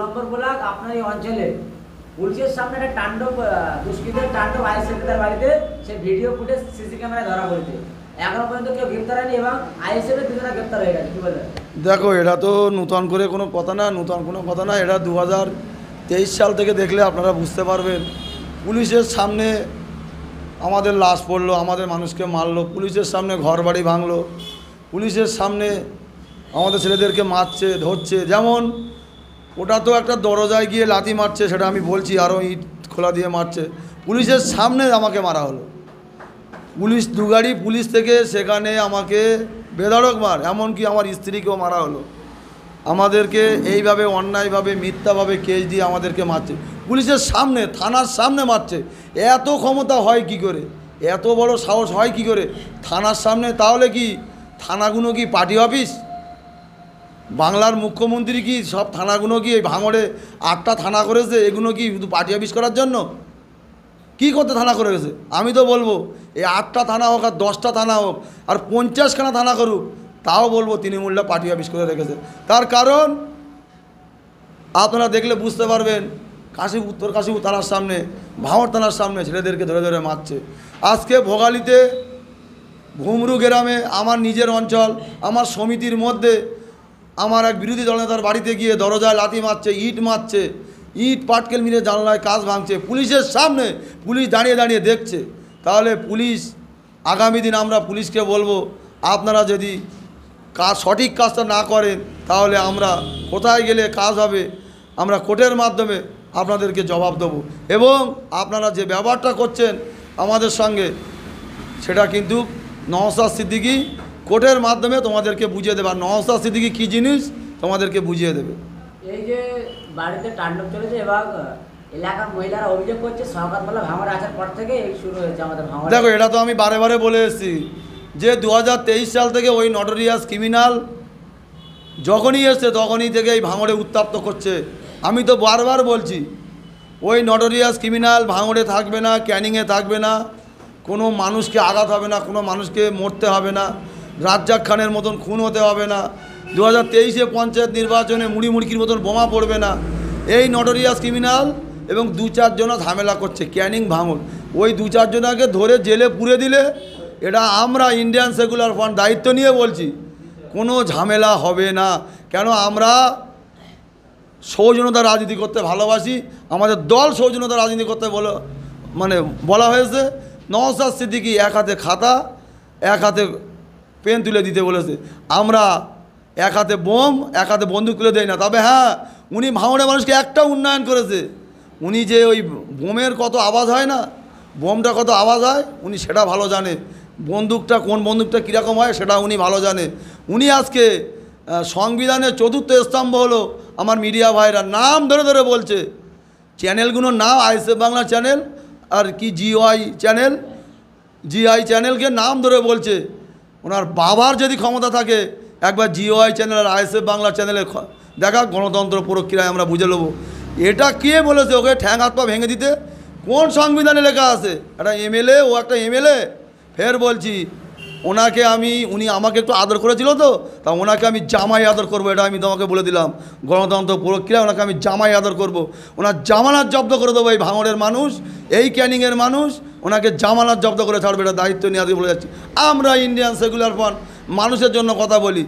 নম্বর block আপনার এই অঞ্চলে পুলিশের সামনে একটা তাণ্ডব দুষ্কৃতের তাণ্ডব আইএসএফের বাড়িতে সে ভিডিও ফুটেজ সিসি ক্যামেরায় ধরা পড়েছে। এখনো পর্যন্ত কেউ গ্রেপ্তার হয়নি এবং আইএসএফের দুজনে গ্রেপ্তার হয়ে গেছে। কি বলবেন? দেখো, এটা তো নূতন করে কোনো কথা না, নূতন কোনো কথা না। এটা 2023 সাল থেকে দেখলে আপনারা বুঝতে পারবেন। পুলিশের সামনে আমাদের লাশ পড়লো, আমাদের মানুষকে মারলো, পুলিশের সামনে ঘর বাড়ি ভাঙলো, পুলিশের সামনে আমাদের ছেলেদেরকে মারছে, ধরছে। যেমন ওটা তো একটা দরজায় গিয়ে লাথি মারছে, সেটা আমি বলছি, আরও ইট খোলা দিয়ে মারছে। পুলিশের সামনে আমাকে মারা হলো, পুলিশ দু গাড়ি পুলিশ থেকে সেখানে আমাকে বেধড়ক মার, এমনকি আমার স্ত্রীকেও মারা হলো। আমাদেরকে এইভাবে অন্যায়ভাবে মিথ্যাভাবে কেস দিয়ে আমাদেরকে মারছে, পুলিশের সামনে, থানার সামনে মারছে। এত ক্ষমতা হয় কি করে, এত বড় সাহস হয় কি করে থানার সামনে? তাহলে কি থানাগুলো কি পার্টি অফিস? বাংলার মুখ্যমন্ত্রী কি সব থানাগুলো কি এই ভাঙড়ে 8টা থানা করেছে, এগুলো কি শুধু পার্টি অফিস করার জন্য? কি করতে থানা করে গেছে? আমি তো বলবো এই 8টা থানা হোক আর 10টা থানা হোক আর 50খানা থানা করুক, তাও বলবো তৃণমূলটা পার্টি অফিস করে রেখেছে। তার কারণ আপনারা দেখলে বুঝতে পারবেন, উত্তর কাশীপুর থানার সামনে, ভাঙড় থানার সামনে ছেলেদেরকে ধরে ধরে মারছে। আজকে ভোগালীতে ঘুমরু গ্রামে, আমার নিজের অঞ্চল, আমার সমিতির মধ্যে আমার এক বিরোধী দলনেতার বাড়িতে গিয়ে দরজায় লাথি মারছে, ইট মারছে, ইট পাটকেল মিলে জানলায় কাজ ভাঙছে, পুলিশের সামনে। পুলিশ দাঁড়িয়ে দাঁড়িয়ে দেখছে। তাহলে পুলিশ, আগামী দিন আমরা পুলিশকে বলবো, আপনারা যদি সঠিক কাজটা না করেন তাহলে আমরা কোথায় গেলে কাজ হবে, আমরা কোর্টের মাধ্যমে আপনাদেরকে জবাব দেবো। এবং আপনারা যে ব্যবহারটা করছেন আমাদের সঙ্গে, সেটা কিন্তু নওশাদ সিদ্দিকী কোর্টের মাধ্যমে তোমাদেরকে বুঝিয়ে দেবে। আর নওশাদ সিদ্দিকী কী জিনিস তোমাদেরকে বুঝিয়ে দেবে। এই যে বাড়িতে তাণ্ডব চলেছে এবং এলাকার মহিলারা অভিযোগ করছে সরকার বলে ভাঙড়ে আসার পর থেকে এই শুরু হয়েছে আমাদের ভাঙড়ে। দেখো, এটা তো আমি বারে বারে বলে এসেছি যে 2023 সাল থেকে ওই নটোরিয়াস ক্রিমিনাল যখনই এসছে তখনই থেকে এই ভাঙড়ে উত্তপ্ত করছে। আমি তো বারবার বলছি, ওই নটোরিয়াস ক্রিমিনাল ভাঙড়ে থাকবে না, ক্যানিংয়ে থাকবে না, কোনো মানুষকে আঘাত হবে না, কোনো মানুষকে মরতে হবে না, রাজ্জাক খানের মতন খুন হতে হবে না, 2023-এ পঞ্চায়েত নির্বাচনে মুড়ি মুড়কির মতন বোমা পড়বে না। এই নটোরিয়াস ক্রিমিনাল এবং 2-4 জন ঝামেলা করছে ক্যানিং ভাঙড়। ওই 2-4 জনকে ধরে জেলে পুরে দিলে, এটা আমরা ইন্ডিয়ান সেকুলার ফ্রন্ট দায়িত্ব নিয়ে বলছি, কোনো ঝামেলা হবে না। কেন? আমরা সৌজন্যতা রাজনীতি করতে ভালোবাসি, আমাদের দল সৌজন্যতা রাজনীতি করতে বলা হয়েছে। নওশাদ সিদ্দিকী এক হাতে খাতা, এক হাতে পেন তুলে দিতে বলেছে। আমরা এক হাতে বোম, এক হাতে বন্দুক তুলে দেয় না। তবে হ্যাঁ, উনি ভাঙড়ে মানুষকে একটা উন্নয়ন করেছে। উনি যে ওই বোমের কত আওয়াজ হয় না, বোমটা কত আওয়াজ হয় উনি সেটা ভালো জানে, বন্দুকটা কোন বন্দুকটা কীরকম হয় সেটা উনি ভালো জানে। উনি আজকে সংবিধানের 4র্থ স্তম্ভ হলো, আমার মিডিয়া ভাইরা নাম ধরে ধরে বলছে, চ্যানেলগুলোর নাম আইএসএফ বাংলা চ্যানেল আর কি জিওআই চ্যানেল, জিআই চ্যানেলকে নাম ধরে বলছে। ওনার বাবার যদি ক্ষমতা থাকে, একবার জিওআই চ্যানেল আর আইএসএফ বাংলা চ্যানেলে দেখা, গণতন্ত্র প্রক্রিয়ায় আমরা বুঝে নেবো। এটা কে বলেছে ওকে ঠ্যাং হাত পা ভেঙে দিতে? কোন সংবিধানে লেখা আছে? একটা এমএলএ, ও একটা এমএলএ। ফের বলছি, উনি আমাকে একটু আদর করেছিল তো, তা ওনাকে আমি জামাই আদর করবো, এটা আমি তোমাকে বলে দিলাম। গণতন্ত্র প্রক্রিয়া, ওনাকে আমি জামাই আদর করব। ওনার জামানত জব্দ করে দেবো। এই ভাঙড়ের মানুষ, এই ক্যানিংয়ের মানুষ ওনাকে জামানত জব্দ করে ছাড়বে, এটা দায়িত্ব নিয়ে আজকে বলে যাচ্ছি। আমরা ইন্ডিয়ান সেকুলার ফ্রন্ট মানুষের জন্য কথা বলি।